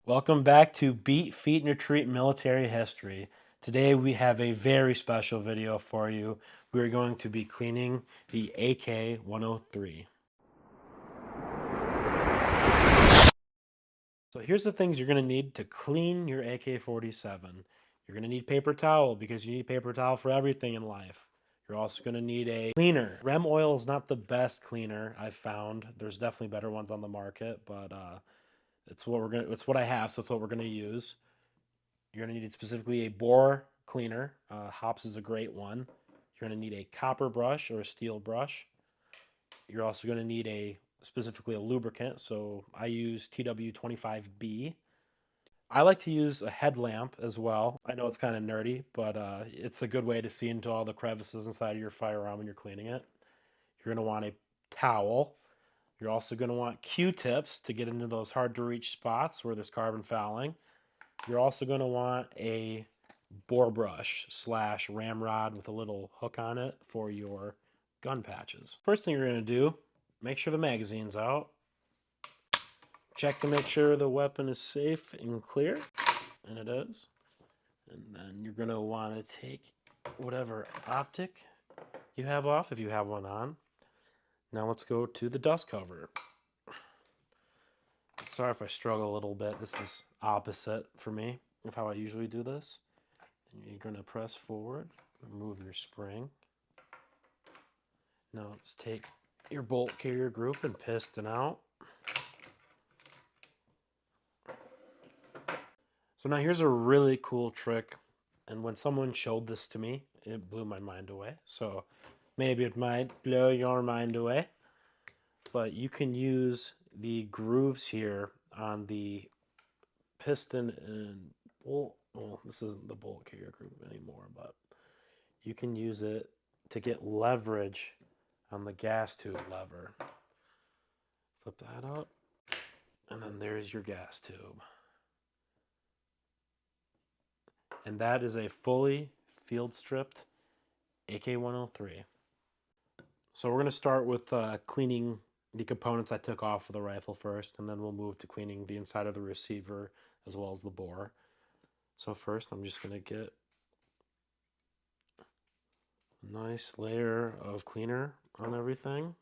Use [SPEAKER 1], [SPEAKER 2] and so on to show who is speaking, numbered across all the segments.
[SPEAKER 1] Welcome back to Beat, Feet, and Retreat Military History. Today we have a very special video for you. We are going to be cleaning the AK-103. So here's the things you're going to need to clean your AK-47. You're going to need paper towel because you need paper towel for everything in life. You're also going to need a cleaner. Rem Oil is not the best cleaner I've found. There's definitely better ones on the market, but it's what I have, so it's what we're going to use. You're going to need specifically a bore cleaner. Hops is a great one. You're going to need a copper brush or a steel brush. You're also going to need specifically a lubricant. So I use TW25B. I like to use a headlamp as well. I know it's kind of nerdy, but it's a good way to see into all the crevices inside of your firearm when you're cleaning it. You're going to want a towel. You're also going to want Q-tips to get into those hard to reach spots where there's carbon fouling. You're also going to want a bore brush / ramrod with a little hook on it for your gun patches. First thing you're going to do, make sure the magazine's out. Check to make sure the weapon is safe and clear, and it is. And then you're going to want to take whatever optic you have off if you have one on. Now let's go to the dust cover. Sorry if I struggle a little bit. This is opposite for me of how I usually do this. Then you're going to press forward, remove your spring. Now let's take your bolt carrier group and piston out. So now here's a really cool trick, and when someone showed this to me, it blew my mind away. So maybe it might blow your mind away, but you can use the grooves here on the piston and bolt. Well, this isn't the bolt carrier group anymore, but you can use it to get leverage on the gas tube lever. Flip that up, and then there's your gas tube. And that is a fully field stripped AK-103. So we're going to start with cleaning the components I took off of the rifle first, and then we'll move to cleaning the inside of the receiver as well as the bore. So first I'm just going to get a nice layer of cleaner on everything.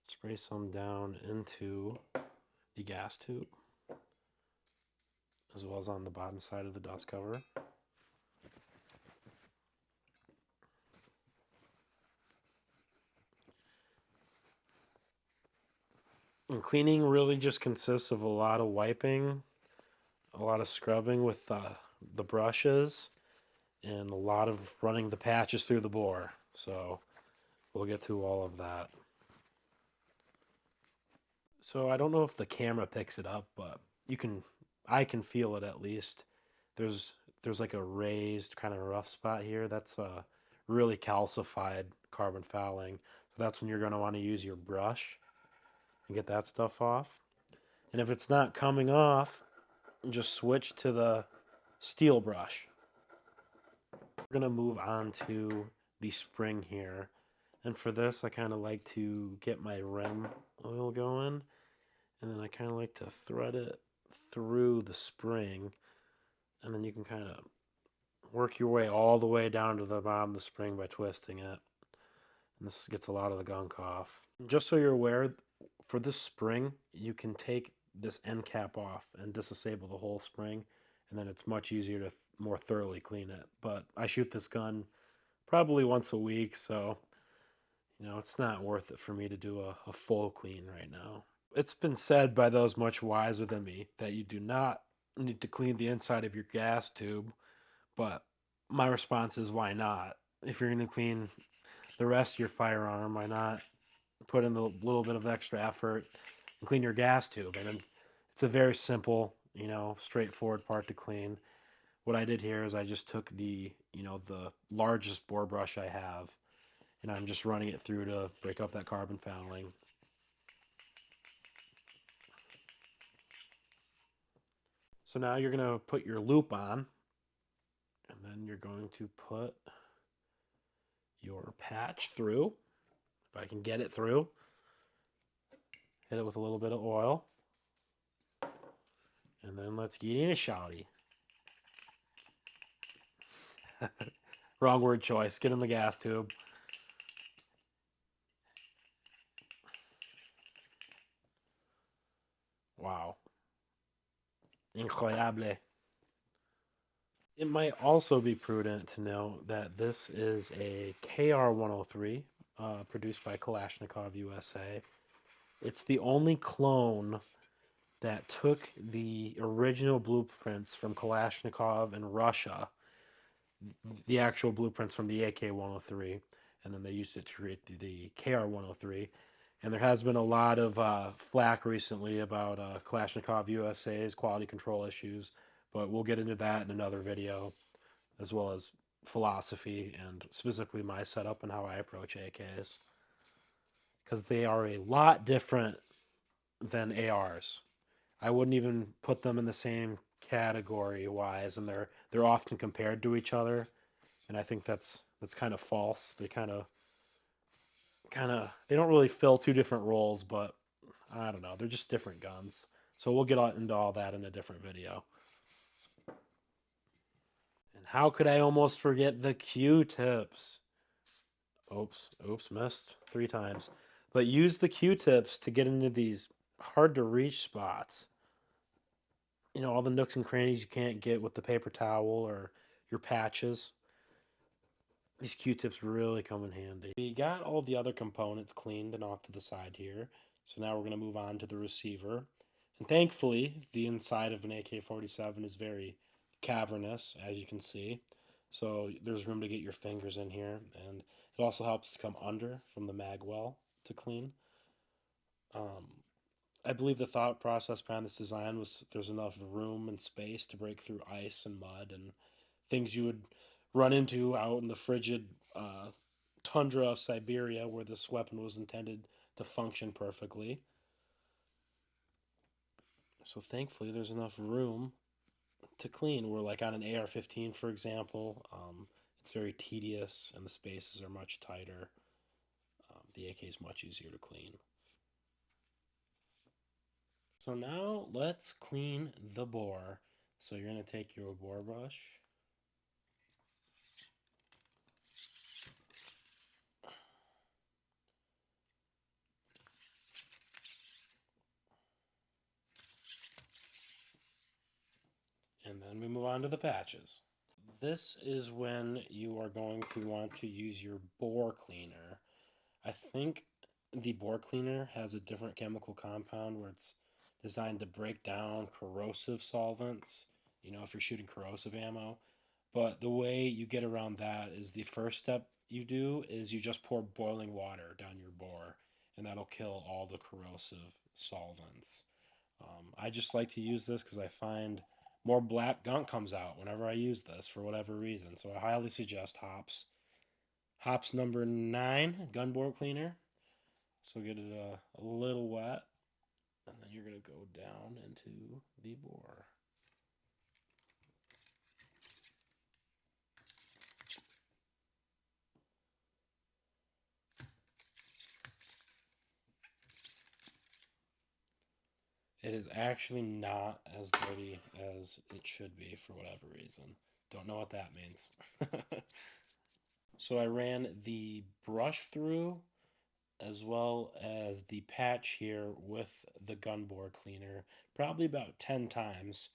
[SPEAKER 1] Spray some down into the gas tube as well as on the bottom side of the dust cover. And cleaning really just consists of a lot of wiping, a lot of scrubbing with the brushes, and a lot of running the patches through the bore. So we'll get to all of that. So I don't know if the camera picks it up, but I can feel it at least. There's like a raised kind of rough spot here. That's really calcified carbon fouling. So that's when you're going to want to use your brush and get that stuff off. And if it's not coming off, just switch to the steel brush. We're going to move on to the spring here. And for this, I kind of like to get my Rem oil going. And then I kind of like to thread it through the spring. And then you can kind of work your way all the way down to the bottom of the spring by twisting it. And this gets a lot of the gunk off. Just so you're aware, for this spring, you can take this end cap off and disassemble the whole spring, and then it's much easier to more thoroughly clean it. But I shoot this gun probably once a week, so it's not worth it for me to do a full clean right now. It's been said by those much wiser than me that you do not need to clean the inside of your gas tube, but my response is, why not? If you're going to clean the rest of your firearm, why not put in a little bit of extra effort and clean your gas tube? And it's a very simple, straightforward part to clean. What I did here is I just took the largest bore brush I have, and I'm just running it through to break up that carbon fouling. So now you're going to put your loop on, and then you're going to put your patch through. If I can get it through, hit it with a little bit of oil. And And then let's get in a shouty. Wrong word choice. Get in the gas tube. Wow. Incroyable. It might also be prudent to note that this is a KR-103 produced by Kalashnikov USA. It's the only clone that took the original blueprints from Kalashnikov in Russia, the actual blueprints from the AK-103, and then they used it to create the KR-103. And there has been a lot of flack recently about Kalashnikov USA's quality control issues, but we'll get into that in another video, as well as philosophy and specifically my setup and how I approach AKs, because they are a lot different than ARs. I wouldn't even put them in the same category wise, and they're often compared to each other, and I think that's kind of false. They kind of they don't really fill two different roles, but I don't know. They're just different guns. So we'll get into all that in a different video. And how could I almost forget the Q-tips? Oops, missed 3 times. But use the Q-tips to get into these hard to reach spots. You know, all the nooks and crannies you can't get with the paper towel or your patches. These Q-tips really come in handy. We got all the other components cleaned and off to the side here. So now we're going to move on to the receiver. And thankfully, the inside of an AK-47 is very cavernous, as you can see. So there's room to get your fingers in here. And it also helps to come under from the mag well to clean. I believe the thought process behind this design was there's enough room and space to break through ice and mud and things you would run into out in the frigid tundra of Siberia where this weapon was intended to function perfectly. So thankfully there's enough room to clean. We're like on an AR-15, for example. It's very tedious and the spaces are much tighter. The AK is much easier to clean. So now let's clean the bore. So you're going to take your bore brush. And then we move on to the patches. This is when you are going to want to use your bore cleaner. I think the bore cleaner has a different chemical compound where it's designed to break down corrosive solvents, you know, if you're shooting corrosive ammo. But the way you get around that is the first step you do is you just pour boiling water down your bore, and that'll kill all the corrosive solvents. I just like to use this because I find more black gunk comes out whenever I use this for whatever reason. So I highly suggest hops. Hops number 9, gun bore cleaner. So get it a little wet, and then you're going to go down into the bore. It is actually not as dirty as it should be for whatever reason. Don't know what that means. So I ran the brush through as well as the patch here with the gun bore cleaner probably about 10 times.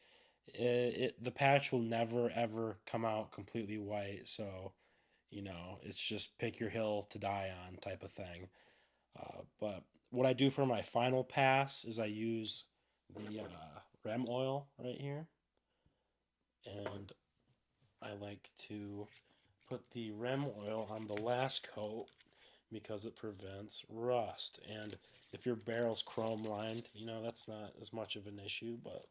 [SPEAKER 1] The patch will never ever come out completely white, so you know it's just pick your hill to die on type of thing. But what I do for my final pass is I use the Rem Oil right here, and I like to put the Rem Oil on the last coat because it prevents rust. And if your barrel's chrome lined, you know, that's not as much of an issue, but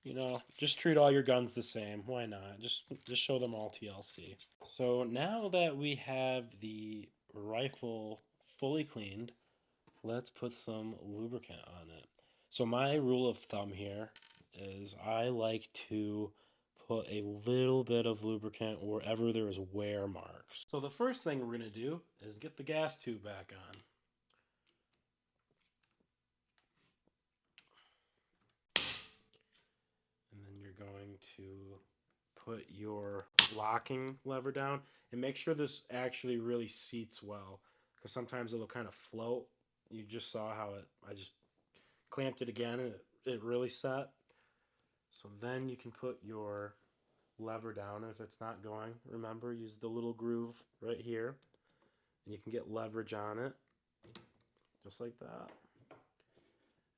[SPEAKER 1] you know, just treat all your guns the same. Why not? Just show them all TLC. So now that we have the rifle fully cleaned, let's put some lubricant on it. So my rule of thumb here is I like to put a little bit of lubricant wherever there is wear marks. So the first thing we're going to do is get the gas tube back on. to put your locking lever down and make sure this actually really seats well, because sometimes it'll kind of float. You just saw how I just clamped it again and it really set. So then you can put your lever down, and if it's not going, remember, use the little groove right here, and you can get leverage on it, just like that.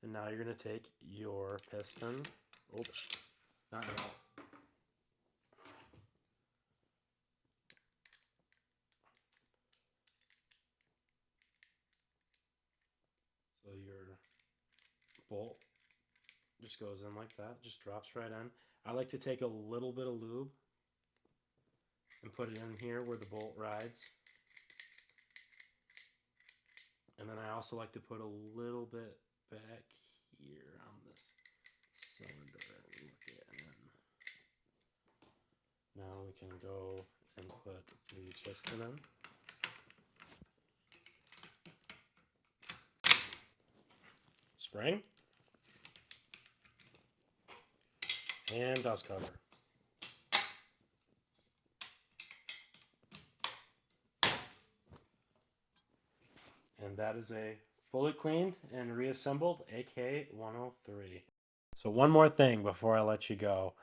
[SPEAKER 1] And now you're going to take your piston. Oops, not yet. So your bolt just goes in like that, just drops right in. I like to take a little bit of lube and put it in here where the bolt rides. And then I also like to put a little bit back here on this cylinder and look it in. Now we can go and put the piston in. Spring. And dust cover. And that is a fully cleaned and reassembled AK-103. So one more thing before I let you go.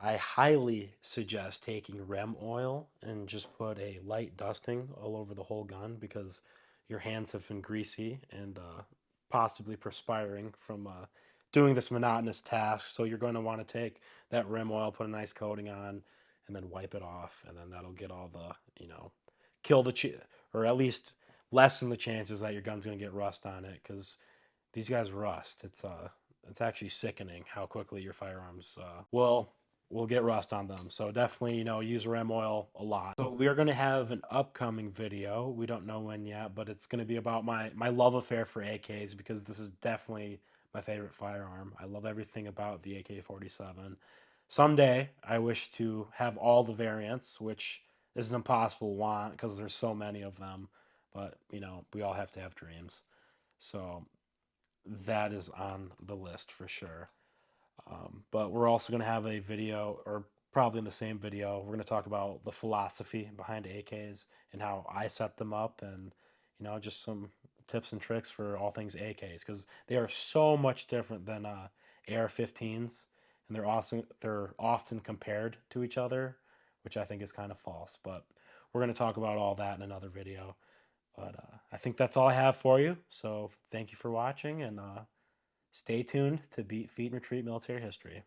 [SPEAKER 1] I highly suggest taking Rem Oil and just put a light dusting all over the whole gun, because your hands have been greasy and possibly perspiring from doing this monotonous task. So you're going to want to take that Rem Oil, put a nice coating on, and then wipe it off, and then that'll get all the, kill the or at least lessen the chances that your gun's going to get rust on it, because these guys rust. It's actually sickening how quickly your firearms will get rust on them. So definitely, use Rem Oil a lot. So we are going to have an upcoming video. We don't know when yet, but it's going to be about my love affair for AKs, because this is definitely my favorite firearm. I love everything about the AK-47. Someday, I wish to have all the variants, which is an impossible want because there's so many of them. But, we all have to have dreams. So that is on the list for sure. But we're also going to have a video, or probably in the same video, we're going to talk about the philosophy behind AKs and how I set them up, and just some tips and tricks for all things AKs, because they are so much different than AR-15s, and they're often compared to each other, which I think is kind of false. But we're going to talk about all that in another video. But I think that's all I have for you. So thank you for watching, and stay tuned to Beat, Feed, and Retreat Military History.